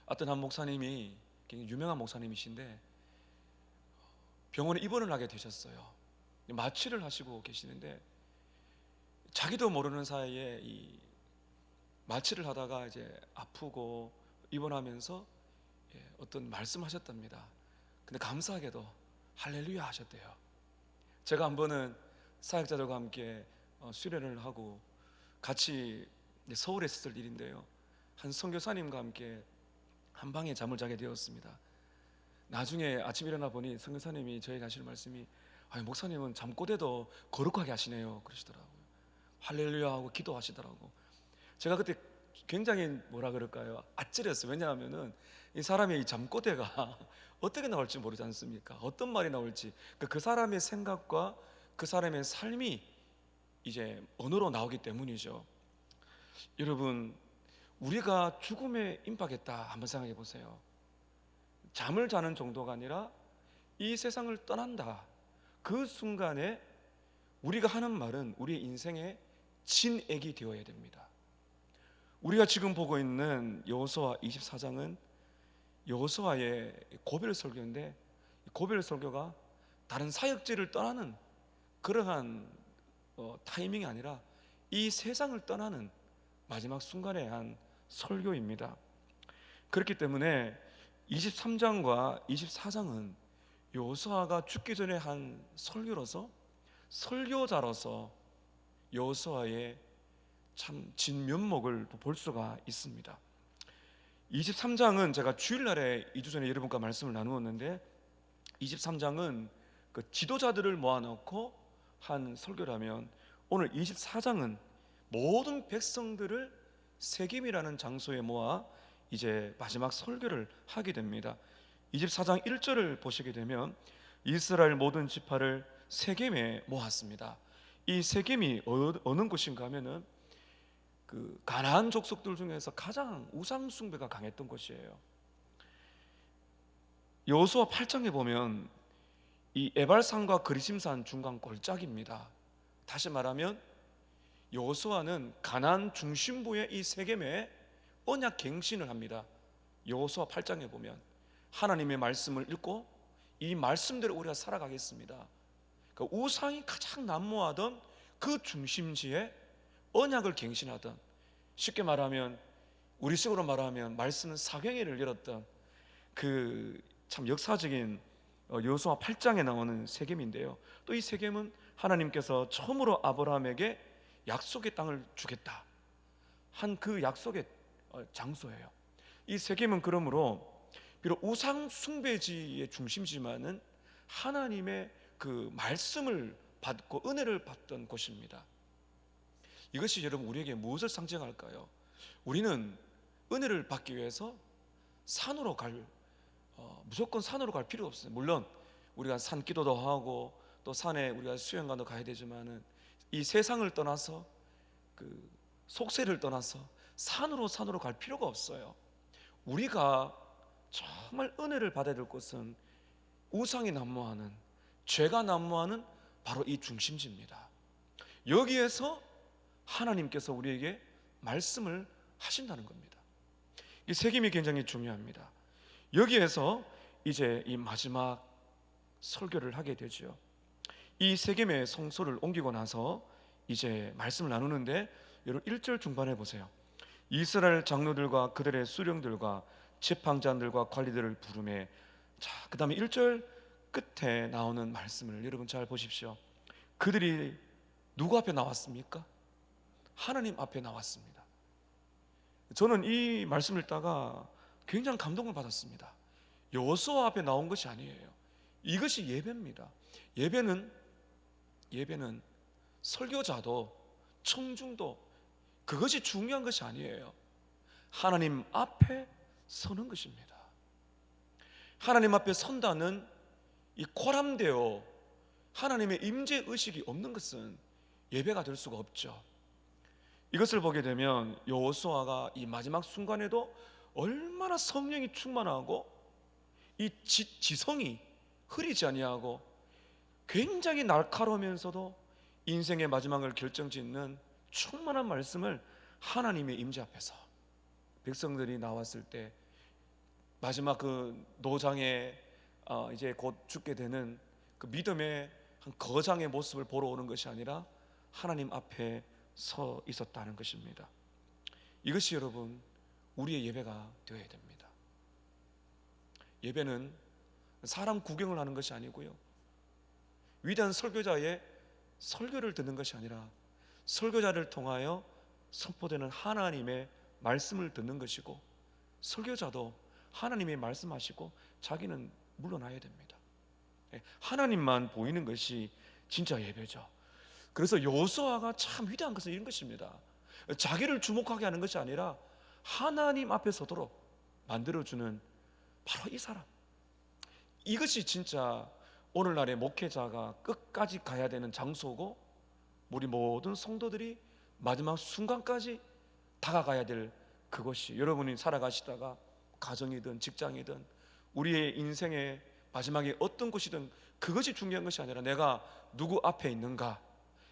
어떤 한 목사님이 굉장히 유명한 목사님이신데 병원에 입원을 하게 되셨어요. 마취를 하시고 계시는데 자기도 모르는 사이에 이 마취를 하다가 이제 아프고 입원하면서 어떤 말씀하셨답니다. 근데 감사하게도 할렐루야 하셨대요. 제가 한 번은 사역자들과 함께 수련을 하고 같이 서울에 있었을 일인데요, 한 선교사님과 함께 한 방에 잠을 자게 되었습니다. 나중에 아침 일어나 보니 선교사님이 저에게 하시는 말씀이, 목사님은 잠꼬대도 거룩하게 하시네요 그러시더라고요. 할렐루야 하고 기도하시더라고. 제가 그때 굉장히 뭐라 그럴까요, 아찔했어요. 왜냐하면은 이 사람의 이 잠꼬대가 어떻게 나올지 모르지 않습니까? 어떤 말이 나올지 그 사람의 생각과 그 사람의 삶이 이제 언어로 나오기 때문이죠. 여러분, 우리가 죽음에 임박했다 한번 생각해 보세요. 잠을 자는 정도가 아니라 이 세상을 떠난다, 그 순간에 우리가 하는 말은 우리의 인생의 진액이 되어야 됩니다. 우리가 지금 보고 있는 여호수아 24장은 여호수아의 고별 설교인데, 고별 설교가 다른 사역지를 떠나는 그러한 타이밍이 아니라 이 세상을 떠나는 마지막 순간에 한 설교입니다. 그렇기 때문에 23장과 24장은 여호수아가 죽기 전에 한 설교로서, 설교자로서 여호수아의 참 진면목을 볼 수가 있습니다. 23장은 제가 주일날에 2주 전에 여러분과 말씀을 나누었는데, 23장은 그 지도자들을 모아놓고 한 설교라면, 오늘 24장은 모든 백성들을 세겜이라는 장소에 모아 이제 마지막 설교를 하게 됩니다. 24장 1절을 보시게 되면 이스라엘 모든 지파를 세겜에 모았습니다. 이 세겜이 어느 곳인가 하면은 그 가나안 족속들 중에서 가장 우상 숭배가 강했던 곳이에요. 여호수아 8장에 보면 이 에발산과 그리심산 중간 골짜기입니다. 다시 말하면 여호수아는 가나안 중심부의 이 세겜에 언약 갱신을 합니다. 여호수아 8장에 보면 하나님의 말씀을 읽고 이 말씀대로 우리가 살아가겠습니다, 그 우상이 가장 난무하던 그 중심지에 언약을 갱신하던, 쉽게 말하면 우리식으로 말하면 말씀은 사경회를 열었던 그 참 역사적인 여호수아 8장에 나오는 세겜인데요, 또 이 세겜은 하나님께서 처음으로 아브라함에게 약속의 땅을 주겠다 한 그 약속의 장소예요. 이 세겜은 그러므로 비록 우상 숭배지의 중심지만은 하나님의 그 말씀을 받고 은혜를 받던 곳입니다. 이것이 여러분 우리에게 무엇을 상징할까요? 우리는 은혜를 받기 위해서 산으로 무조건 산으로 갈 필요 없어요. 물론 우리가 산기도도 하고 또 산에 우리가 수영관도 가야 되지만은 이 세상을 떠나서 그 속세를 떠나서 산으로 갈 필요가 없어요. 우리가 정말 은혜를 받아야 될 곳은 우상이 난무하는, 죄가 난무하는 바로 이 중심지입니다. 여기에서 하나님께서 우리에게 말씀을 하신다는 겁니다. 이 세겜이 굉장히 중요합니다. 여기에서 이제 이 마지막 설교를 하게 되죠. 이 세겜의 성소를 옮기고 나서 이제 말씀을 나누는데, 여러분 1절 중반에 보세요. 이스라엘 장로들과 그들의 수령들과 재판장들과 관리들을 부르매, 자, 그 다음에 1절 끝에 나오는 말씀을 여러분 잘 보십시오. 그들이 누구 앞에 나왔습니까? 하나님 앞에 나왔습니다. 저는 이 말씀을 읽다가 굉장히 감동을 받았습니다. 여호수아 앞에 나온 것이 아니에요. 이것이 예배입니다. 예배는 설교자도 청중도 그것이 중요한 것이 아니에요. 하나님 앞에 서는 것입니다. 하나님 앞에 선다는 이 코람되어 하나님의 임재 의식이 없는 것은 예배가 될 수가 없죠. 이것을 보게 되면 여호수아가 이 마지막 순간에도 얼마나 성령이 충만하고 이 지성이 흐리지 아니하고 굉장히 날카로우면서도 인생의 마지막을 결정짓는 충만한 말씀을 하나님의 임재 앞에서 백성들이 나왔을 때 마지막 그 노장에 이제 곧 죽게 되는 그 믿음의 한 거장의 모습을 보러 오는 것이 아니라 하나님 앞에 서 있었다는 것입니다. 이것이 여러분 우리의 예배가 되어야 됩니다. 예배는 사람 구경을 하는 것이 아니고요, 위대한 설교자의 설교를 듣는 것이 아니라 설교자를 통하여 선포되는 하나님의 말씀을 듣는 것이고, 설교자도 하나님이 말씀하시고 자기는 물러나야 됩니다. 하나님만 보이는 것이 진짜 예배죠. 그래서 여호수아가 참 위대한 것은 이런 것입니다. 자기를 주목하게 하는 것이 아니라 하나님 앞에 서도록 만들어주는 바로 이 사람, 이것이 진짜 오늘날의 목회자가 끝까지 가야 되는 장소고, 우리 모든 성도들이 마지막 순간까지 다가가야 될 그것이, 여러분이 살아가시다가 가정이든 직장이든 우리의 인생의 마지막에 어떤 곳이든 그것이 중요한 것이 아니라 내가 누구 앞에 있는가,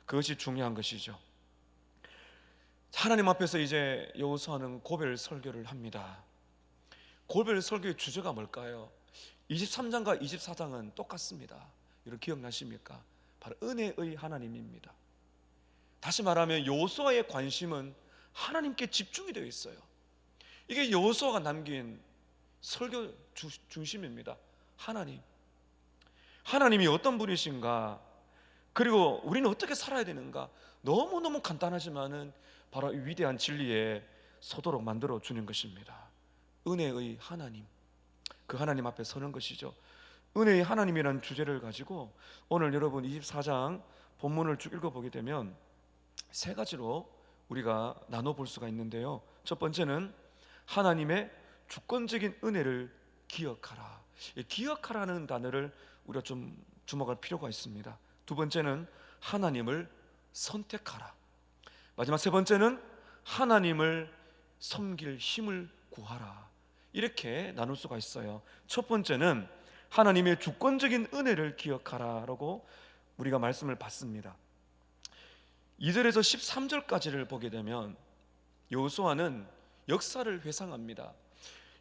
그것이 중요한 것이죠. 하나님 앞에서 이제 여호수아는 고별 설교를 합니다. 고별 설교의 주제가 뭘까요? 23장과 24장은 똑같습니다. 여러분 기억나십니까? 바로 은혜의 하나님입니다. 다시 말하면 여호수아의 관심은 하나님께 집중이 되어 있어요. 이게 여호수아가 남긴 설교 중심입니다. 하나님이 어떤 분이신가, 그리고 우리는 어떻게 살아야 되는가, 너무너무 간단하지만은 바로 이 위대한 진리에 서도록 만들어 주는 것입니다. 은혜의 하나님, 그 하나님 앞에 서는 것이죠. 은혜의 하나님이라는 주제를 가지고 오늘 여러분 24장 본문을 쭉 읽어보게 되면 세 가지로 우리가 나눠볼 수가 있는데요, 첫 번째는 하나님의 주권적인 은혜를 기억하라. 기억하라는 단어를 우리가 좀 주목할 필요가 있습니다. 두 번째는 하나님을 선택하라. 마지막 세 번째는 하나님을 섬길 힘을 구하라. 이렇게 나눌 수가 있어요. 첫 번째는 하나님의 주권적인 은혜를 기억하라라고 우리가 말씀을 받습니다. 2절에서 13절까지를 보게 되면 여호수아는 역사를 회상합니다.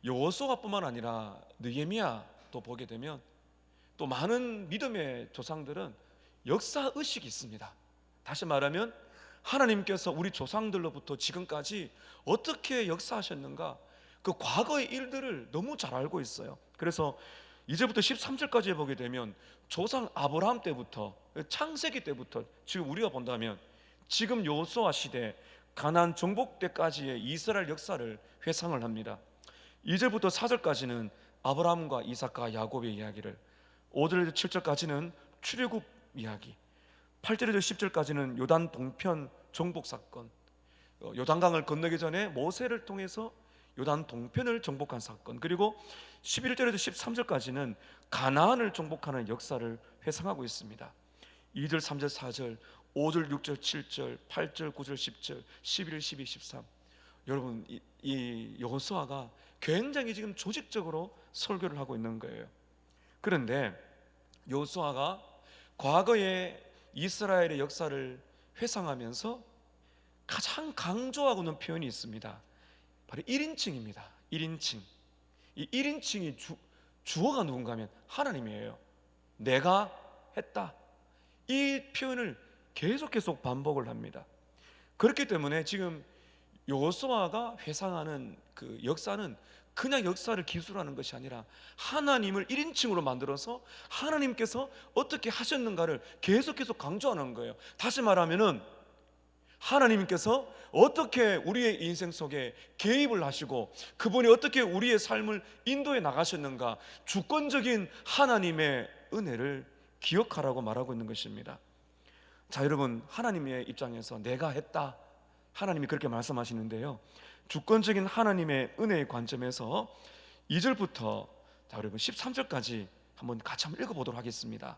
여호수아뿐만 아니라 느헤미야도 보게 되면 또 많은 믿음의 조상들은 역사의식이 있습니다. 다시 말하면 하나님께서 우리 조상들로부터 지금까지 어떻게 역사하셨는가, 그 과거의 일들을 너무 잘 알고 있어요. 그래서 이제부터 13절까지 보게 되면 조상 아브라함 때부터, 창세기 때부터 지금 우리가 본다면 지금 여호수아 시대 가나안 정복 때까지의 이스라엘 역사를 회상을 합니다. 2절부터 4절까지는 아브라함과 이삭과 야곱의 이야기를, 5절에서 7절까지는 출애굽 이야기, 8절에서 10절까지는 요단 동편 정복 사건, 요단강을 건너기 전에 모세를 통해서 요단 동편을 정복한 사건, 그리고 11절에서 13절까지는 가나안을 정복하는 역사를 회상하고 있습니다. 2절, 3절, 4절, 5절, 6절, 7절, 8절, 9절, 10절, 11, 12, 13. 여러분 이 여호수아가 굉장히 지금 조직적으로 설교를 하고 있는 거예요. 그런데 여호수아가 과거의 이스라엘의 역사를 회상하면서 가장 강조하고 있는 표현이 있습니다. 바로 1인칭입니다. 1인칭. 이 1인칭이 주어가 누군가 하면 하나님이에요. 내가 했다. 이 표현을 계속 반복을 합니다. 그렇기 때문에 지금 여호수아가 회상하는 그 역사는 그냥 역사를 기술하는 것이 아니라 하나님을 1인칭으로 만들어서 하나님께서 어떻게 하셨는가를 계속 강조하는 거예요. 다시 말하면은 하나님께서 어떻게 우리의 인생 속에 개입을 하시고 그분이 어떻게 우리의 삶을 인도해 나가셨는가, 주권적인 하나님의 은혜를 기억하라고 말하고 있는 것입니다. 자, 여러분, 하나님의 입장에서 내가 했다, 하나님이 그렇게 말씀하시는데요, 주권적인 하나님의 은혜의 관점에서 2절부터 자, 여러분 13절까지 한번 같이 한번 읽어보도록 하겠습니다.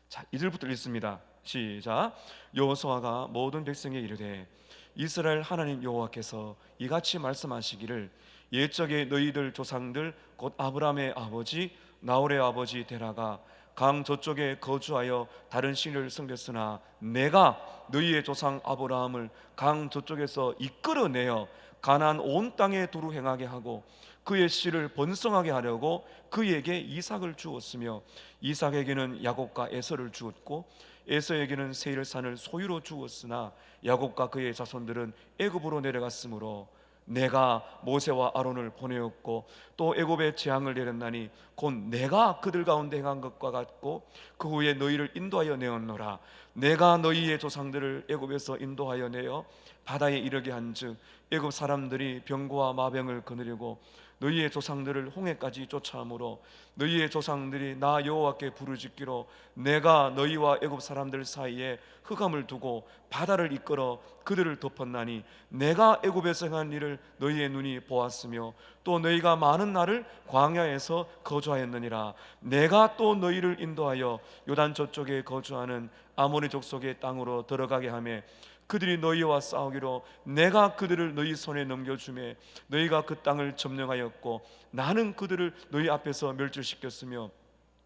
자, 2절부터 읽습니다. 시작. 여호수아가 모든 백성에 이르되 이스라엘 하나님 여호와께서 이같이 말씀하시기를 옛적에 너희들 조상들 곧 아브라함의 아버지 나홀의 아버지 데라가 강 저쪽에 거주하여 다른 신을 섬겼으나 내가 너희의 조상 아브라함을 강 저쪽에서 이끌어내어 가나안 온 땅에 두루 행하게 하고 그의 씨를 번성하게 하려고 그에게 이삭을 주었으며 이삭에게는 야곱과 에서를 주었고 에서에게는 세일산을 소유로 주었으나 야곱과 그의 자손들은 애굽으로 내려갔으므로 내가 모세와 아론을 보내었고 또 애굽에 재앙을 내렸나니 곧 내가 그들 가운데 행한 것과 같고 그 후에 너희를 인도하여 내었노라. 내가 너희의 조상들을 애굽에서 인도하여 내어 바다에 이르게 한즉 애굽 사람들이 병거와 마병을 거느리고 너희의 조상들을 홍해까지 쫓아오므로 너희의 조상들이 나 여호와께 부르짖기로 내가 너희와 애굽 사람들 사이에 흑암을 두고 바다를 이끌어 그들을 덮었나니 내가 애굽에서 행한 일을 너희의 눈이 보았으며 또 너희가 많은 날을 광야에서 거주하였느니라. 내가 또 너희를 인도하여 요단 저쪽에 거주하는 아모리 족속의 땅으로 들어가게 하며 그들이 너희와 싸우기로 내가 그들을 너희 손에 넘겨주매 너희가 그 땅을 점령하였고 나는 그들을 너희 앞에서 멸절시켰으며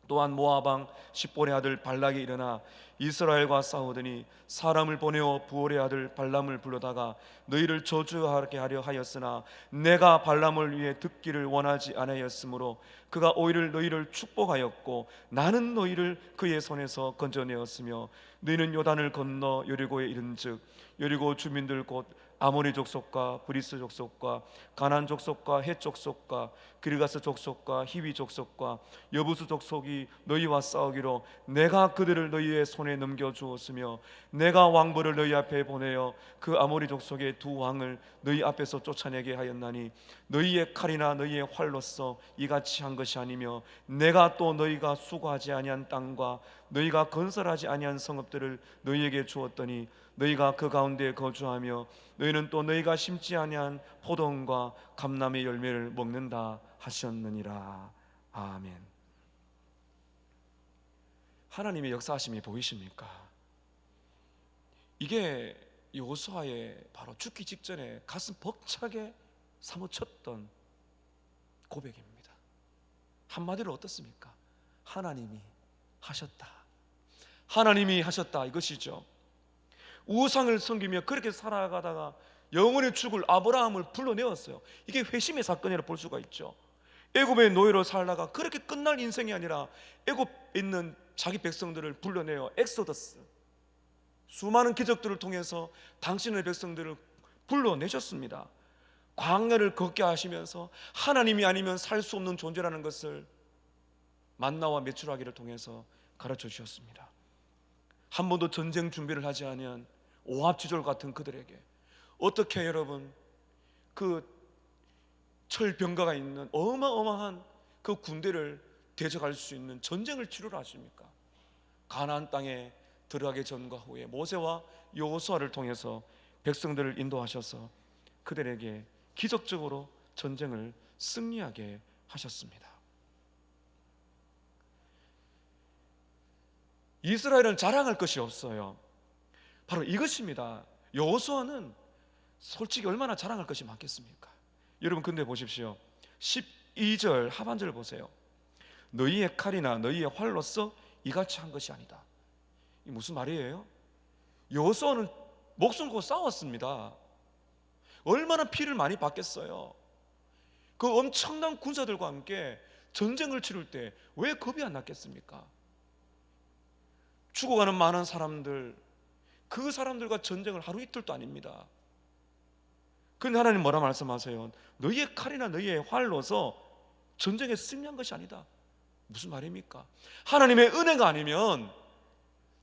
또한 모압 왕 십볼의 아들 발락이 일어나 이스라엘과 싸우더니 사람을 보내어 부올의 아들 발람을 불러다가 너희를 저주하게 하려 하였으나 내가 발람을 위해 듣기를 원하지 아니하였으므로 그가 오히려 너희를 축복하였고 나는 너희를 그의 손에서 건져내었으며 너희는 요단을 건너 여리고에 이른즉 여리고 주민들 곧 아모리 족속과 브리스 족속과 가나안 족속과 헷 족속과 기르가스 족속과 히위 족속과 여부수 족속이 너희와 싸우기로 내가 그들을 너희의 손에 넘겨주었으며 내가 왕벌을 너희 앞에 보내어 그 아모리 족속의 두 왕을 너희 앞에서 쫓아내게 하였나니 너희의 칼이나 너희의 활로서 이같이 한 것이 아니며 내가 또 너희가 수고하지 아니한 땅과 너희가 건설하지 아니한 성읍들을 너희에게 주었더니 너희가 그 가운데 거주하며 너희는 또 너희가 심지 아니한 포도원과 감람의 열매를 먹는다 하셨느니라. 아멘. 하나님의 역사하심이 보이십니까? 이게 여호수아의 바로 죽기 직전에 가슴 벅차게 사무쳤던 고백입니다. 한마디로 어떻습니까? 하나님이 하셨다. 하나님이 하셨다 이것이죠. 우상을 섬기며 그렇게 살아가다가 영원히 죽을 아브라함을 불러내었어요. 이게 회심의 사건이라 볼 수가 있죠. 애굽의 노예로 살다가 그렇게 끝날 인생이 아니라 애굽에 있는 자기 백성들을 불러내어 엑소더스, 수많은 기적들을 통해서 당신의 백성들을 불러내셨습니다. 광야를 걷게 하시면서 하나님이 아니면 살 수 없는 존재라는 것을 만나와 메추라기를 통해서 가르쳐 주셨습니다. 한 번도 전쟁 준비를 하지 아니한 오합지졸 같은 그들에게 어떻게 여러분 그 철병가가 있는 어마어마한 그 군대를 대적할 수 있는 전쟁을 치르라 하십니까? 가나안 땅에 들어가기 전과 후에 모세와 여호수아를 통해서 백성들을 인도하셔서 그들에게 기적적으로 전쟁을 승리하게 하셨습니다. 이스라엘은 자랑할 것이 없어요. 바로 이것입니다. 여호수아는 솔직히 얼마나 자랑할 것이 많겠습니까? 여러분 근데 보십시오. 12절 하반절 보세요. 너희의 칼이나 너희의 활로서 이같이 한 것이 아니다. 이게 무슨 말이에요? 여호수아는 목숨 걸고 싸웠습니다. 얼마나 피를 많이 받겠어요. 그 엄청난 군사들과 함께 전쟁을 치를 때 왜 겁이 안 났겠습니까? 죽어가는 많은 사람들, 그 사람들과 전쟁을 하루 이틀도 아닙니다. 그런데 하나님 뭐라 말씀하세요? 너희의 칼이나 너희의 활로서 전쟁에 승리한 것이 아니다. 무슨 말입니까? 하나님의 은혜가 아니면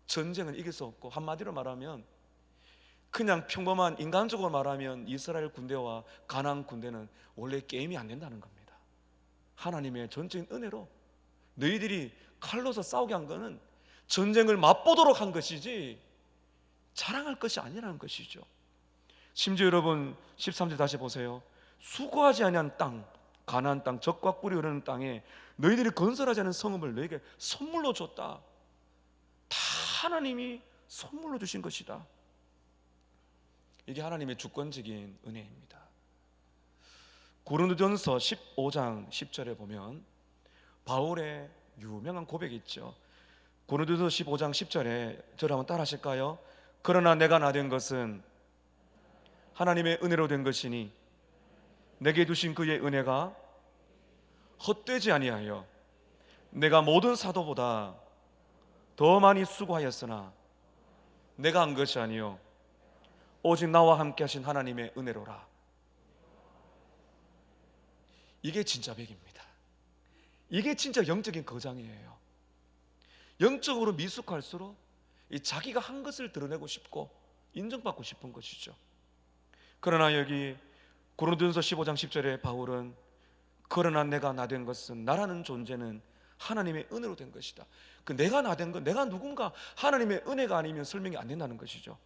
전쟁은 이길 수 없고, 한마디로 말하면 그냥 평범한 인간적으로 말하면 이스라엘 군대와 가나안 군대는 원래 게임이 안 된다는 겁니다. 하나님의 전적인 은혜로 너희들이 칼로서 싸우게 한 거는 전쟁을 맛보도록 한 것이지 자랑할 것이 아니라는 것이죠. 심지어 여러분 13절 다시 보세요. 수고하지 아니한 땅, 가나안 땅, 적과 꿀이 흐르는 땅에 너희들이 건설하지 않은 성읍을 너희에게 선물로 줬다. 다 하나님이 선물로 주신 것이다. 이게 하나님의 주권적인 은혜입니다. 고린도전서 15장 10절에 보면 바울의 유명한 고백이 있죠. 고린도전서 15장 10절에 저를 한번 따라 하실까요? 그러나 내가 나 된 것은 하나님의 은혜로 된 것이니 내게 두신 그의 은혜가 헛되지 아니하여 내가 모든 사도보다 더 많이 수고하였으나 내가 한 것이 아니요 오직 나와 함께 하신 하나님의 은혜로라. 이게 진짜 백입니다. 이게 진짜 영적인 거장이에요. 영적으로 미숙할수록 자기가 한 것을 드러내고 싶고 인정받고 싶은 것이죠. 그러나 여기 고린도전서 15장 10절에 바울은 그러나 내가 나된 것은, 나라는 존재는 하나님의 은혜로 된 것이다. 그 내가 나된 건, 내가 누군가 하나님의 은혜가 아니면 설명이 안 된다는 것이죠.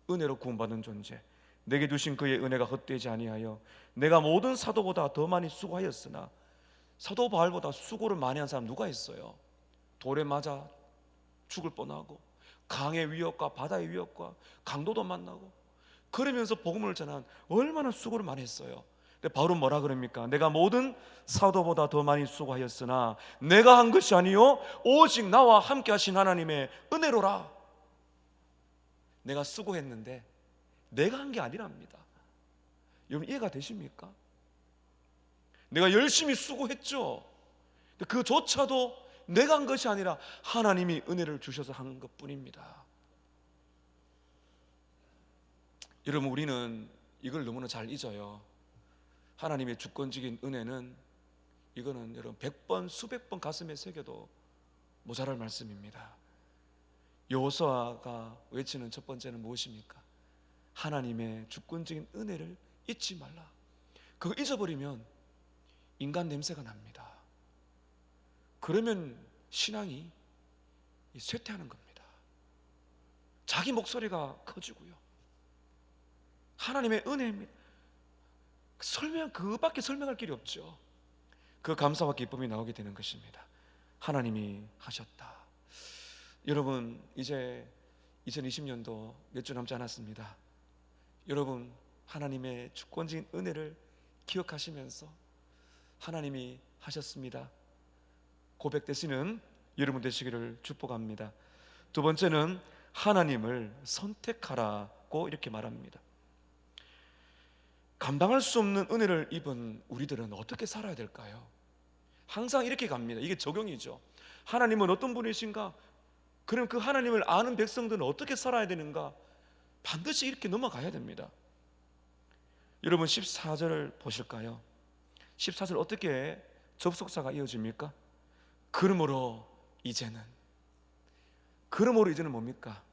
은혜로 구원받은 존재, 내게 주신 그의 은혜가 헛되지 아니하여 내가 모든 사도보다 더 많이 수고하였으나, 사도 바울보다 수고를 많이 한 사람 누가 있어요? 돌에 맞아 죽을 뻔하고 강의 위협과 바다의 위협과 강도도 만나고 그러면서 복음을 전한 얼마나 수고를 많이 했어요. 근데 바울은 뭐라 그럽니까? 내가 모든 사도보다 더 많이 수고하였으나 내가 한 것이 아니요 오직 나와 함께 하신 하나님의 은혜로라. 내가 수고했는데 내가 한 게 아니랍니다. 여러분 이해가 되십니까? 내가 열심히 수고했죠. 근데 그조차도 내가 한 것이 아니라 하나님이 은혜를 주셔서 한 것뿐입니다. 여러분 우리는 이걸 너무나 잘 잊어요. 하나님의 주권적인 은혜는, 이거는 여러분 100번 수백 번 가슴에 새겨도 모자랄 말씀입니다. 여호수아가 외치는 첫 번째는 무엇입니까? 하나님의 주권적인 은혜를 잊지 말라. 그거 잊어버리면 인간 냄새가 납니다. 그러면 신앙이 쇠퇴하는 겁니다. 자기 목소리가 커지고요. 하나님의 은혜입니다. 그밖에 설명할 길이 없죠. 그 감사와 기쁨이 나오게 되는 것입니다. 하나님이 하셨다. 여러분 이제 2020년도 몇 주 남지 않았습니다. 여러분 하나님의 주권적인 은혜를 기억하시면서 하나님이 하셨습니다 고백되시는 여러분 되시기를 축복합니다. 두 번째는 하나님을 선택하라고 이렇게 말합니다. 감당할 수 없는 은혜를 입은 우리들은 어떻게 살아야 될까요? 항상 이렇게 갑니다. 이게 적용이죠. 하나님은 어떤 분이신가? 그럼 그 하나님을 아는 백성들은 어떻게 살아야 되는가? 반드시 이렇게 넘어가야 됩니다. 여러분 14절을 보실까요? 14절 어떻게 접속사가 이어집니까? 그러므로 이제는 뭡니까?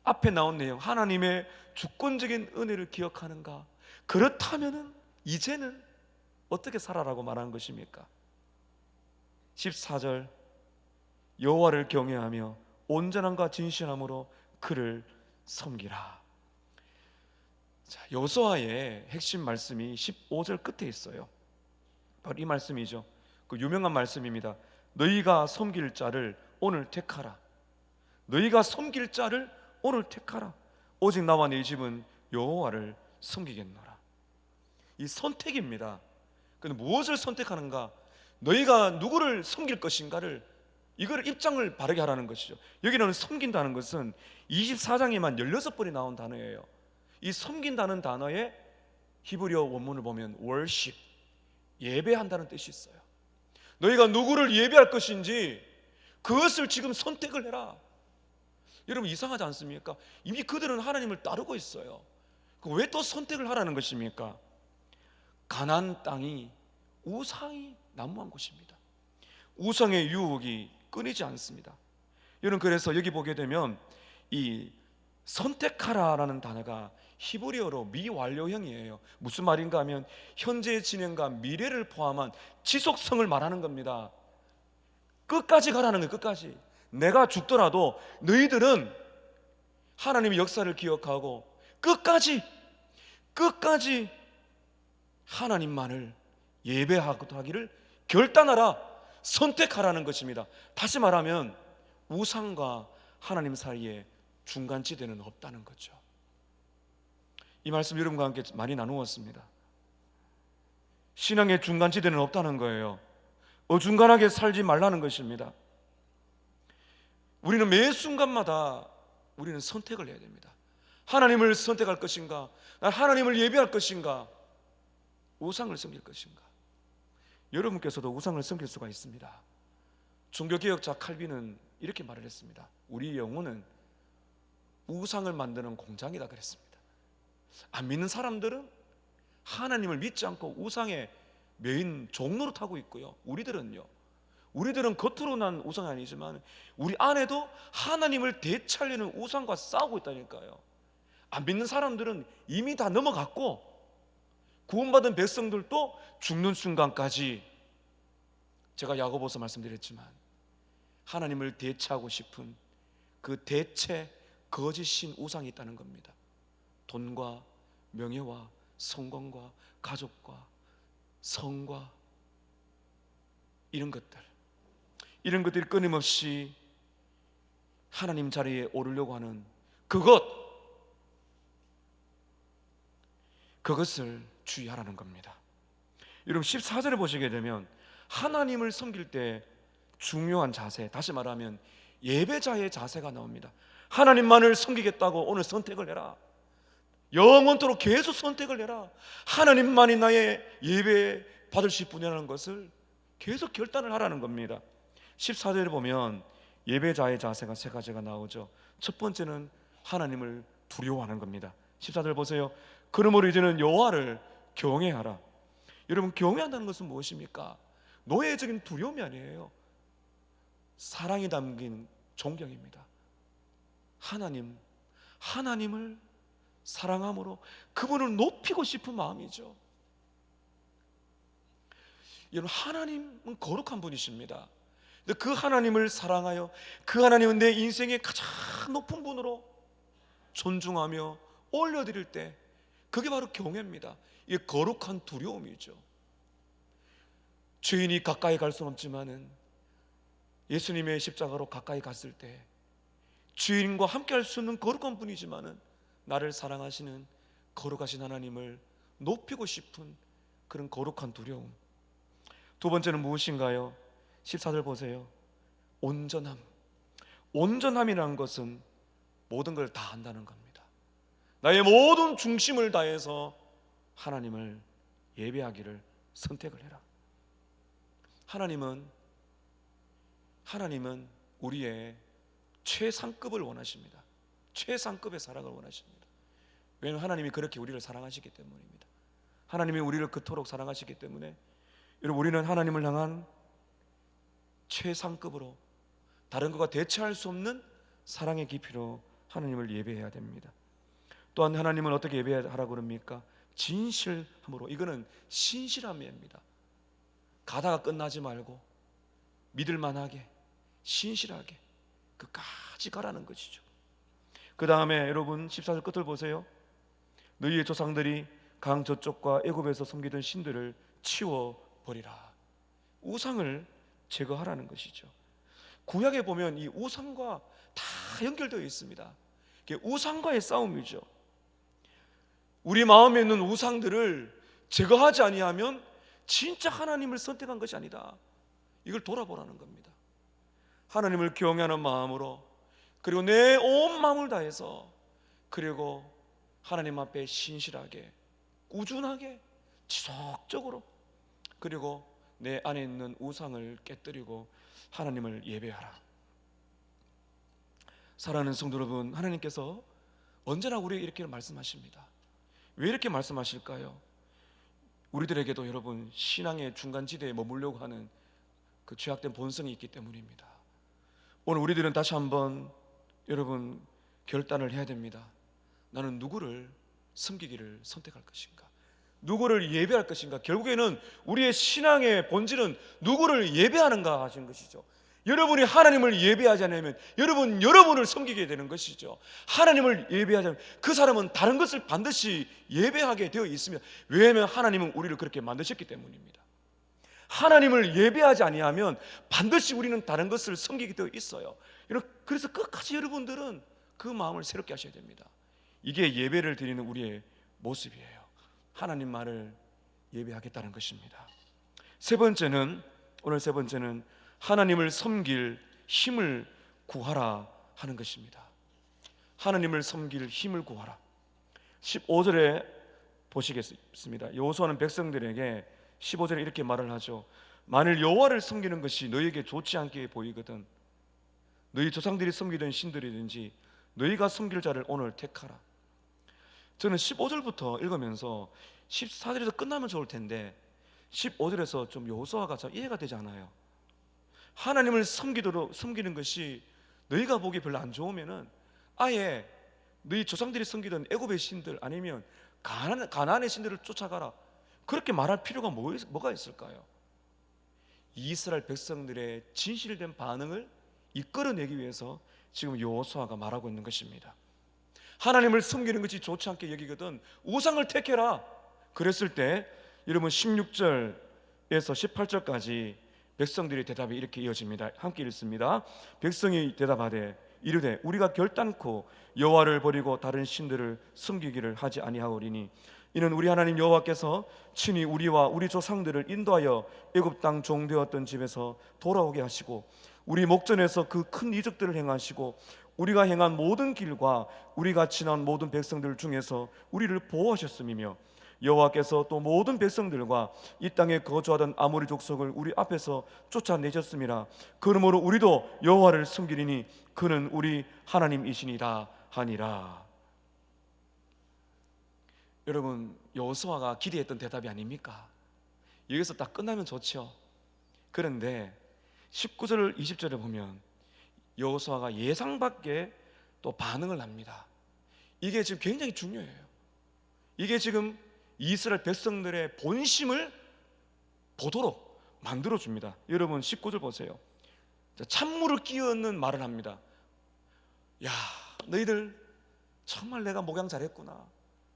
앞에 나온 내용, 하나님의 주권적인 은혜를 기억하는가? 그렇다면은 이제는 어떻게 살아라고 말한 것입니까? 14절 여호와를 경외하며 온전함과 진실함으로 그를 섬기라. 자, 여호수아의 핵심 말씀이 15절 끝에 있어요. 바로 이 말씀이죠. 그 유명한 말씀입니다. 너희가 섬길 자를 오늘 택하라. 너희가 섬길 자를 오늘 택하라. 오직 나와 네 집은 여호와를 섬기겠노라. 이 선택입니다. 근데 무엇을 선택하는가? 너희가 누구를 섬길 것인가를, 이걸 입장을 바르게 하라는 것이죠. 여기는 섬긴다는 것은 24장에만 16번이 나온 단어예요. 이 섬긴다는 단어의 히브리어 원문을 보면 worship, 예배한다는 뜻이 있어요. 너희가 누구를 예배할 것인지 그것을 지금 선택을 해라. 여러분 이상하지 않습니까? 이미 그들은 하나님을 따르고 있어요. 왜 또 선택을 하라는 것입니까? 가나안 땅이 우상이 난무한 곳입니다. 우상의 유혹이 끊이지 않습니다. 여러분 그래서 여기 보게 되면 이 선택하라라는 단어가 히브리어로 미완료형이에요. 무슨 말인가 하면 현재의 진행과 미래를 포함한 지속성을 말하는 겁니다. 끝까지 가라는 거예요. 끝까지. 내가 죽더라도 너희들은 하나님의 역사를 기억하고 끝까지 하나님만을 예배하기를 결단하라, 선택하라는 것입니다. 다시 말하면 우상과 하나님 사이에 중간지대는 없다는 거죠. 이 말씀 여러분과 함께 많이 나누었습니다. 신앙의 중간지대는 없다는 거예요. 어중간하게 살지 말라는 것입니다. 우리는 매 순간마다 우리는 선택을 해야 됩니다. 하나님을 선택할 것인가? 난 하나님을 예배할 것인가? 우상을 섬길 것인가? 여러분께서도 우상을 섬길 수가 있습니다. 종교개혁자 칼빈은 이렇게 말을 했습니다. 우리 영혼은 우상을 만드는 공장이다 그랬습니다. 안 믿는 사람들은 하나님을 믿지 않고 우상의 메인 종로를 타고 있고요. 우리들은 겉으로 난 우상이 아니지만 우리 안에도 하나님을 되찾으려는 우상과 싸우고 있다니까요. 안 믿는 사람들은 이미 다 넘어갔고, 구원받은 백성들도 죽는 순간까지, 제가 야고보서 말씀드렸지만 하나님을 대체하고 싶은 그 대체 거짓인 우상이 있다는 겁니다. 돈과 명예와 성공과 가족과 성과, 이런 것들이 끊임없이 하나님 자리에 오르려고 하는 그것을 주의하라는 겁니다. 여러분 14절에 보시게 되면 하나님을 섬길 때 중요한 자세, 다시 말하면 예배자의 자세가 나옵니다. 하나님만을 섬기겠다고 오늘 선택을 해라. 영원토록 계속 선택을 해라. 하나님만이 나의 예배 받으실 분이라는 것을 계속 결단을 하라는 겁니다. 14절에 보면 예배자의 자세가 세 가지가 나오죠. 첫 번째는 하나님을 두려워하는 겁니다. 14절 보세요. 그러므로 이제는 여호와를 경외하라. 여러분, 경외한다는 것은 무엇입니까? 노예적인 두려움이 아니에요. 사랑이 담긴 존경입니다. 하나님을 사랑함으로 그분을 높이고 싶은 마음이죠. 여러분, 하나님은 거룩한 분이십니다. 그 하나님을 사랑하여 그 하나님은 내 인생의 가장 높은 분으로 존중하며 올려드릴 때, 그게 바로 경외입니다. 이게 거룩한 두려움이죠. 죄인이 가까이 갈 수는 없지만은 예수님의 십자가로 가까이 갔을 때 죄인과 함께 할 수 있는 거룩한 분이지만은 나를 사랑하시는 거룩하신 하나님을 높이고 싶은 그런 거룩한 두려움. 두 번째는 무엇인가요? 14절 보세요. 온전함이라는 것은 모든 걸 다 한다는 겁니다. 나의 모든 중심을 다해서 하나님을 예배하기를 선택을 해라. 하나님은 우리의 최상급을 원하십니다. 최상급의 사랑을 원하십니다. 왜냐하면 하나님이 그렇게 우리를 사랑하시기 때문입니다. 하나님이 우리를 그토록 사랑하시기 때문에 여러분, 우리는 하나님을 향한 최상급으로 다른 것과 대체할 수 없는 사랑의 깊이로 하나님을 예배해야 됩니다. 또한 하나님은 어떻게 예배하라고 그럽니까? 진실함으로. 이거는 신실함입니다. 가다가 끝나지 말고 믿을만하게, 신실하게 끝까지 가라는 것이죠. 그 다음에 여러분 14절 끝을 보세요. 너희의 조상들이 강 저쪽과 애굽에서 섬기던 신들을 치워버리라. 우상을 제거하라는 것이죠. 구약에 보면 이 우상과 다 연결되어 있습니다. 이게 우상과의 싸움이죠. 우리 마음에 있는 우상들을 제거하지 아니하면 진짜 하나님을 선택한 것이 아니다. 이걸 돌아보라는 겁니다. 하나님을 경외하는 마음으로, 그리고 내 온 마음을 다해서, 그리고 하나님 앞에 신실하게, 꾸준하게, 지속적으로, 그리고 내 안에 있는 우상을 깨뜨리고 하나님을 예배하라. 사랑하는 성도 여러분, 하나님께서 언제나 우리에게 이렇게 말씀하십니다. 왜 이렇게 말씀하실까요? 우리들에게도 여러분, 신앙의 중간지대에 머물려고 하는 그 죄악된 본성이 있기 때문입니다. 오늘 우리들은 다시 한번 여러분 결단을 해야 됩니다. 나는 누구를 섬기기를 선택할 것인가? 누구를 예배할 것인가? 결국에는 우리의 신앙의 본질은 누구를 예배하는가 하신 것이죠. 여러분이 하나님을 예배하지 않으면 여러분을 섬기게 되는 것이죠. 하나님을 예배하지 않으면 그 사람은 다른 것을 반드시 예배하게 되어 있습니다. 왜냐하면 하나님은 우리를 그렇게 만드셨기 때문입니다. 하나님을 예배하지 아니하면 반드시 우리는 다른 것을 섬기게 되어 있어요. 그래서 끝까지 여러분들은 그 마음을 새롭게 하셔야 됩니다. 이게 예배를 드리는 우리의 모습이에요. 하나님만을 예배하겠다는 것입니다. 오늘 세 번째는 하나님을 섬길 힘을 구하라 하는 것입니다. 하나님을 섬길 힘을 구하라. 15절에 보시겠습니다. 여호수아는 백성들에게 15절에 이렇게 말을 하죠. 만일 여호와를 섬기는 것이 너희에게 좋지 않게 보이거든 너희 조상들이 섬기던 신들이든지 너희가 섬길 자를 오늘 택하라. 저는 15절부터 읽으면서 14절에서 끝나면 좋을 텐데 15절에서 좀 여호수아가 잘 이해가 되지 않아요. 하나님을 섬기는 것이 너희가 보기 별로 안 좋으면은 아예 너희 조상들이 섬기던 애굽의 신들 아니면 가나안의 신들을 쫓아가라, 그렇게 말할 필요가 뭐가 있을까요? 이스라엘 백성들의 진실된 반응을 이끌어내기 위해서 지금 여호수아가 말하고 있는 것입니다. 하나님을 섬기는 것이 좋지 않게 여기거든 우상을 택해라. 그랬을 때 여러분 16절에서 18절까지 백성들의 대답이 이렇게 이어집니다. 함께 읽습니다. 백성이 대답하되 이르되 우리가 결단코 여호와를 버리고 다른 신들을 섬기기를 하지 아니하오리니 이는 우리 하나님 여호와께서 친히 우리와 우리 조상들을 인도하여 애굽 땅 종되었던 집에서 돌아오게 하시고 우리 목전에서 그 큰 이적들을 행하시고 우리가 행한 모든 길과 우리가 지난 모든 백성들 중에서 우리를 보호하셨음이며 여호와께서 또 모든 백성들과 이 땅에 거주하던 아모리 족속을 우리 앞에서 쫓아내셨음이라. 그러므로 우리도 여호와를 섬기리니 그는 우리 하나님이시니라 하니라. 여러분, 여호수아가 기대했던 대답이 아닙니까? 여기서 딱 끝나면 좋죠. 그런데 19절 20절에 보면 여호수아가 예상 밖에 또 반응을 합니다. 이게 지금 굉장히 중요해요. 이게 지금 이스라엘 백성들의 본심을 보도록 만들어줍니다. 여러분 19절 보세요. 찬물을 끼얹는 말을 합니다. 야, 너희들 정말 내가 목양 잘했구나,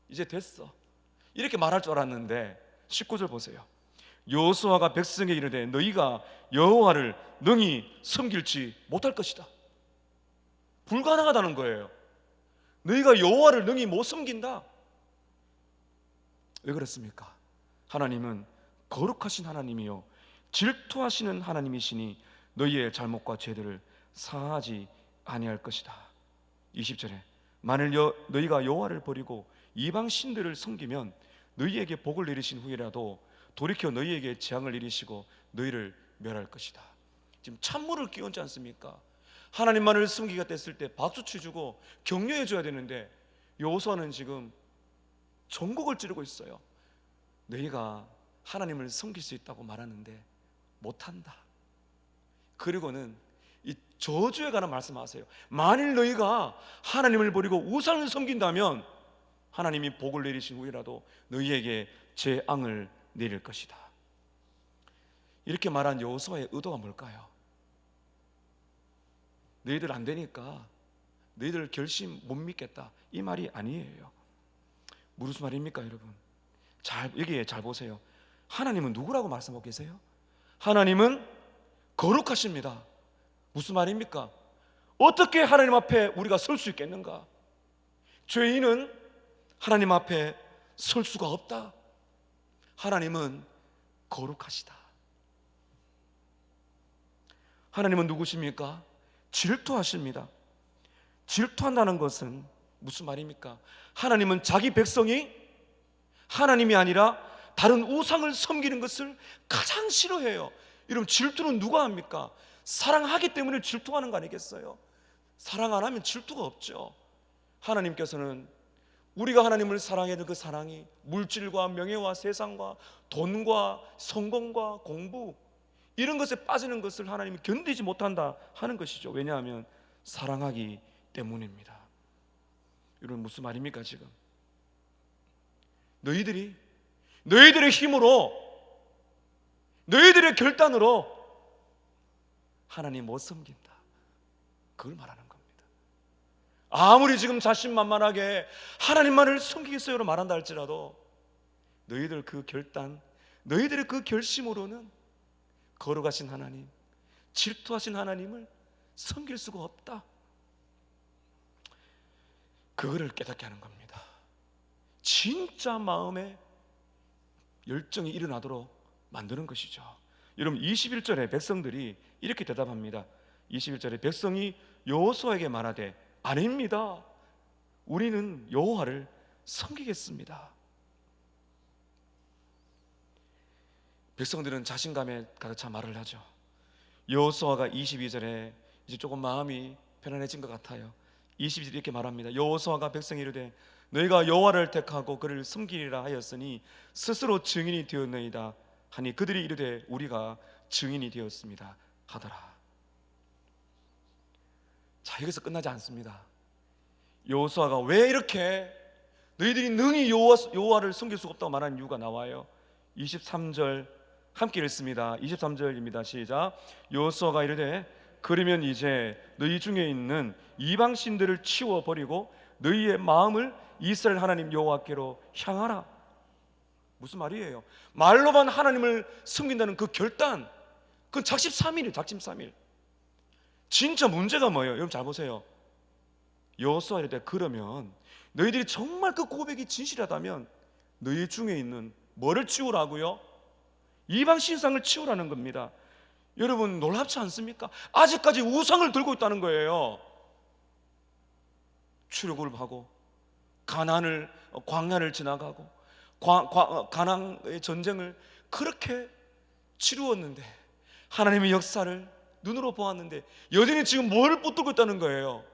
이제 됐어, 이렇게 말할 줄 알았는데 19절 보세요. 여호수아가 백성에게 이르되 너희가 여호와를 능히 섬길지 못할 것이다. 불가능하다는 거예요. 너희가 여호와를 능히 못 섬긴다. 왜 그렇습니까? 하나님은 거룩하신 하나님이요 질투하시는 하나님이시니 너희의 잘못과 죄들을 사하지 아니할 것이다. 20절에 만일 너희가 여호와를 버리고 이방 신들을 섬기면 너희에게 복을 내리신 후에라도 돌이켜 너희에게 재앙을 내리시고 너희를 멸할 것이다. 지금 찬물을 끼얹지 않습니까? 하나님만을 섬기가 됐을 때 박수 쳐주고 격려해 줘야 되는데 여호수아는 지금 전곡을 찌르고 있어요. 너희가 하나님을 섬길 수 있다고 말하는데 못한다. 그리고는 이 저주에 관한 말씀하세요. 만일 너희가 하나님을 버리고 우상을 섬긴다면 하나님이 복을 내리신 후에라도 너희에게 재앙을 내릴 것이다. 이렇게 말한 여호수아의 의도가 뭘까요? 너희들 안 되니까 너희들 결심 못 믿겠다, 이 말이 아니에요. 무슨 말입니까 여러분? 여기에 잘 보세요. 하나님은 누구라고 말씀하고 계세요? 하나님은 거룩하십니다. 무슨 말입니까? 어떻게 하나님 앞에 우리가 설 수 있겠는가? 죄인은 하나님 앞에 설 수가 없다. 하나님은 거룩하시다. 하나님은 누구십니까? 질투하십니다. 질투한다는 것은 무슨 말입니까? 하나님은 자기 백성이 하나님이 아니라 다른 우상을 섬기는 것을 가장 싫어해요. 여러분, 질투는 누가 합니까? 사랑하기 때문에 질투하는 거 아니겠어요? 사랑 안 하면 질투가 없죠. 하나님께서는 우리가 하나님을 사랑하는 그 사랑이 물질과 명예와 세상과 돈과 성공과 공부 이런 것에 빠지는 것을 하나님이 견디지 못한다 하는 것이죠. 왜냐하면 사랑하기 때문입니다. 여러분, 무슨 말입니까 지금? 너희들의 힘으로, 너희들의 결단으로 하나님 못 섬긴다, 그걸 말하는 겁니다. 아무리 지금 자신만만하게 하나님만을 섬기겠어요로 말한다 할지라도 너희들 그 결단, 너희들의 그 결심으로는 거룩하신 하나님, 질투하신 하나님을 섬길 수가 없다, 그거를 깨닫게 하는 겁니다. 진짜 마음에 열정이 일어나도록 만드는 것이죠. 여러분 21절에 백성들이 이렇게 대답합니다. 21절에 백성이 여호수아에게 말하되 아닙니다, 우리는 여호와를 섬기겠습니다. 백성들은 자신감에 가득 차 말을 하죠. 여호수아가 22절에 이제 조금 마음이 편안해진 것 같아요. 22절 이렇게 말합니다. 여호수아가 백성이 이르되 너희가 여호와를 택하고 그를 섬기리라 하였으니 스스로 증인이 되었나이다 하니 그들이 이르되 우리가 증인이 되었습니다 하더라. 자, 여기서 끝나지 않습니다. 여호수아가 왜 이렇게 너희들이 능히 여호와를 섬길 수가 없다고 말하는 이유가 나와요. 23절 함께 읽습니다. 23절입니다. 시작. 여호수아가 이르되 그러면 이제 너희 중에 있는 이방 신들을 치워버리고 너희의 마음을 이스라엘 하나님 여호와께로 향하라. 무슨 말이에요? 말로만 하나님을 섬긴다는 그 결단, 그건 작심삼일이에요. 작심삼일. 진짜 문제가 뭐예요? 여러분 잘 보세요. 여호수아 이르되 그러면 너희들이 정말 그 고백이 진실하다면 너희 중에 있는 뭐를 치우라고요? 이방 신상을 치우라는 겁니다. 여러분 놀랍지 않습니까? 아직까지 우상을 들고 있다는 거예요. 출애굽하고 가나안을 광야를 지나가고 가나안의 전쟁을 그렇게 치루었는데 하나님의 역사를 눈으로 보았는데 여전히 지금 뭘 붙들고 있다는 거예요?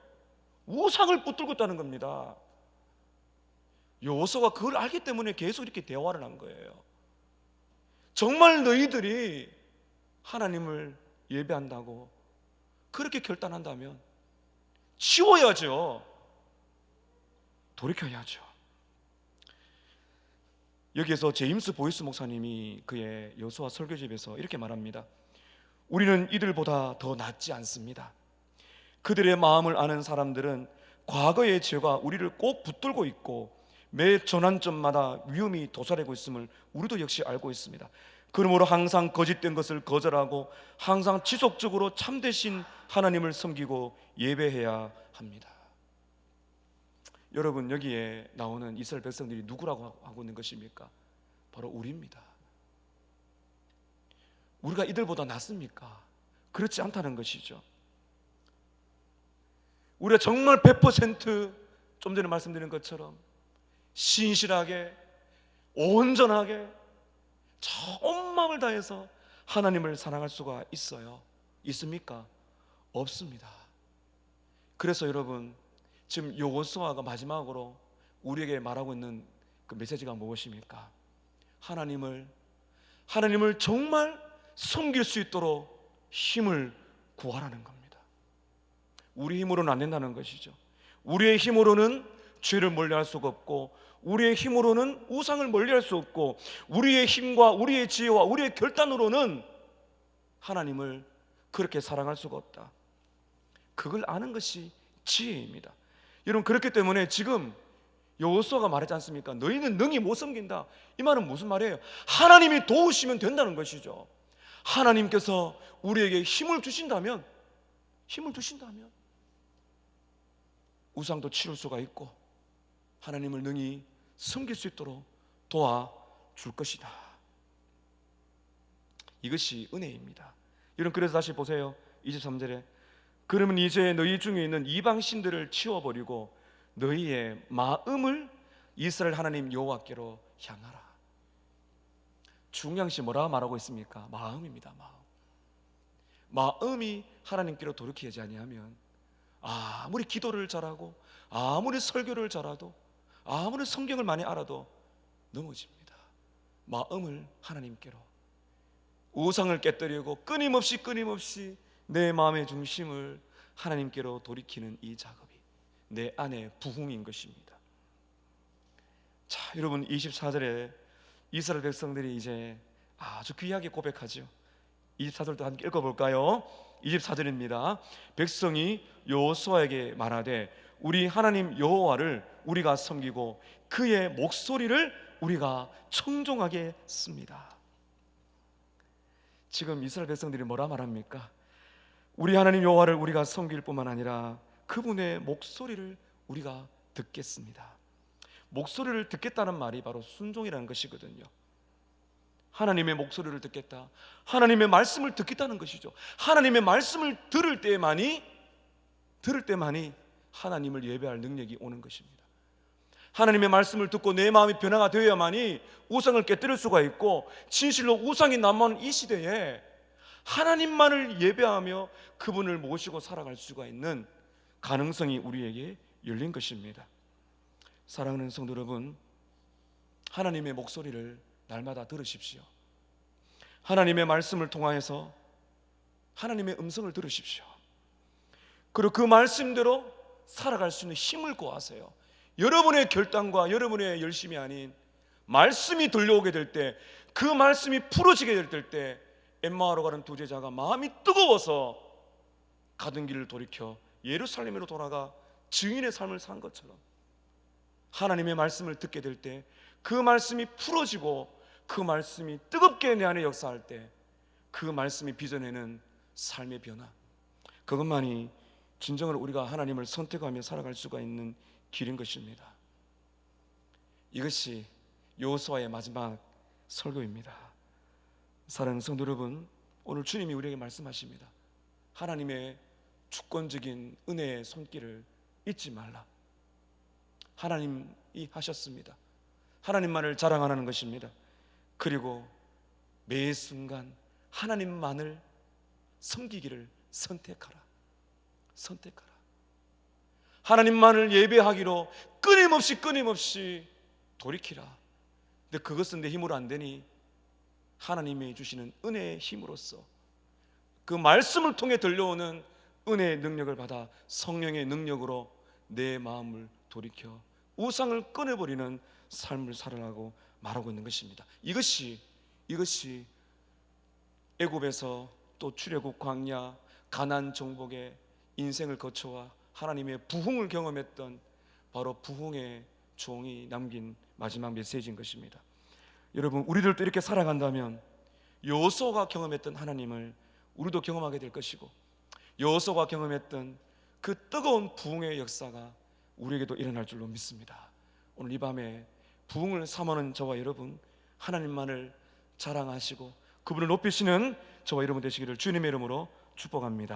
우상을 붙들고 있다는 겁니다. 여호수아가 그걸 알기 때문에 계속 이렇게 대화를 한 거예요. 정말 너희들이 하나님을 예배한다고 그렇게 결단한다면 치워야죠. 돌이켜야죠. 여기에서 제임스 보이스 목사님이 그의 여호수아 설교집에서 이렇게 말합니다. 우리는 이들보다 더 낫지 않습니다. 그들의 마음을 아는 사람들은 과거의 죄가 우리를 꼭 붙들고 있고 매 전환점마다 위험이 도사리고 있음을 우리도 역시 알고 있습니다. 그러므로 항상 거짓된 것을 거절하고 항상 지속적으로 참되신 하나님을 섬기고 예배해야 합니다. 여러분 여기에 나오는 이스라엘 백성들이 누구라고 하고 있는 것입니까? 바로 우리입니다. 우리가 이들보다 낫습니까? 그렇지 않다는 것이죠. 우리가 정말 100% 좀 전에 말씀드린 것처럼 신실하게 온전하게 온 마음을 다해서 하나님을 사랑할 수가 있어요? 있습니까? 없습니다. 그래서 여러분 지금 여호수아가 마지막으로 우리에게 말하고 있는 그 메시지가 무엇입니까? 하나님을 정말 섬길 수 있도록 힘을 구하라는 겁니다. 우리 힘으로는 안 된다는 것이죠. 우리의 힘으로는 죄를 멀리할 수가 없고 우리의 힘으로는 우상을 멀리할 수 없고 우리의 힘과 우리의 지혜와 우리의 결단으로는 하나님을 그렇게 사랑할 수가 없다. 그걸 아는 것이 지혜입니다. 여러분 그렇기 때문에 지금 여호수아가 말하지 않습니까? 너희는 능히 못 섬긴다. 이 말은 무슨 말이에요? 하나님이 도우시면 된다는 것이죠. 하나님께서 우리에게 힘을 주신다면 우상도 치울 수가 있고 하나님을 능히 섬길 수 있도록 도와줄 것이다. 이것이 은혜입니다. 여러분 그래서 다시 보세요. 23절에 그러면 이제 너희 중에 있는 이방 신들을 치워버리고 너희의 마음을 이스라엘 하나님 여호와께로 향하라. 중요한 것이 뭐라 말하고 있습니까? 마음입니다. 마음이 하나님께로 돌이키지 아니하면 아무리 기도를 잘하고 아무리 설교를 잘해도 아무리 성경을 많이 알아도 넘어집니다. 마음을 하나님께로 우상을 깨뜨리고 끊임없이 내 마음의 중심을 하나님께로 돌이키는 이 작업이 내 안의 부흥인 것입니다. 자, 여러분 24절에 이스라엘 백성들이 이제 아주 귀하게 고백하죠. 24절도 함께 읽어볼까요? 24절입니다. 백성이 여호수아에게 말하되 우리 하나님 여호와를 우리가 섬기고 그의 목소리를 우리가 청종하겠습니다. 지금 이스라엘 백성들이 뭐라 말합니까? 우리 하나님 여호와를 우리가 섬길 뿐만 아니라 그분의 목소리를 우리가 듣겠습니다. 목소리를 듣겠다는 말이 바로 순종이라는 것이거든요. 하나님의 목소리를 듣겠다, 하나님의 말씀을 듣겠다는 것이죠. 하나님의 말씀을 들을 때만이 하나님을 예배할 능력이 오는 것입니다. 하나님의 말씀을 듣고 내 마음이 변화가 되어야만이 우상을 깨뜨릴 수가 있고, 진실로 우상이 남아있는 이 시대에 하나님만을 예배하며 그분을 모시고 살아갈 수가 있는 가능성이 우리에게 열린 것입니다. 사랑하는 성도 여러분, 하나님의 목소리를 날마다 들으십시오. 하나님의 말씀을 통하여서 하나님의 음성을 들으십시오. 그리고 그 말씀대로 살아갈 수 있는 힘을 구하세요. 여러분의 결단과 여러분의 열심이 아닌 말씀이 들려오게 될 때, 그 말씀이 풀어지게 될 때 엠마오로 가는 두 제자가 마음이 뜨거워서 가던 길을 돌이켜 예루살렘으로 돌아가 증인의 삶을 산 것처럼, 하나님의 말씀을 듣게 될 때 그 말씀이 풀어지고 그 말씀이 뜨겁게 내 안에 역사할 때 그 말씀이 빚어내는 삶의 변화, 그것만이 진정으로 우리가 하나님을 선택하며 살아갈 수가 있는 길인 것입니다. 이것이 여호수아의 마지막 설교입니다. 사랑하는 성도 여러분, 오늘 주님이 우리에게 말씀하십니다. 하나님의 주권적인 은혜의 손길을 잊지 말라. 하나님이 하셨습니다. 하나님만을 자랑하는 것입니다. 그리고 매 순간 하나님만을 섬기기를 선택하라. 하나님만을 예배하기로 끊임없이 돌이키라. 근데 그것은 내 힘으로 안 되니 하나님이 주시는 은혜의 힘으로써, 그 말씀을 통해 들려오는 은혜의 능력을 받아 성령의 능력으로 내 마음을 돌이켜 우상을 끊어버리는 삶을 살아가고 말하고 있는 것입니다. 이것이 애굽에서 또 출애굽 광야 가나안 정복의 인생을 거쳐와 하나님의 부흥을 경험했던 바로 부흥의 종이 남긴 마지막 메시지인 것입니다. 여러분, 우리들도 이렇게 살아간다면 여호수아가 경험했던 하나님을 우리도 경험하게 될 것이고, 여호수아가 경험했던 그 뜨거운 부흥의 역사가 우리에게도 일어날 줄로 믿습니다. 오늘 이 밤에 부흥을 삼하는 저와 여러분, 하나님만을 자랑하시고 그분을 높이시는 저와 여러분 되시기를 주님의 이름으로 축복합니다.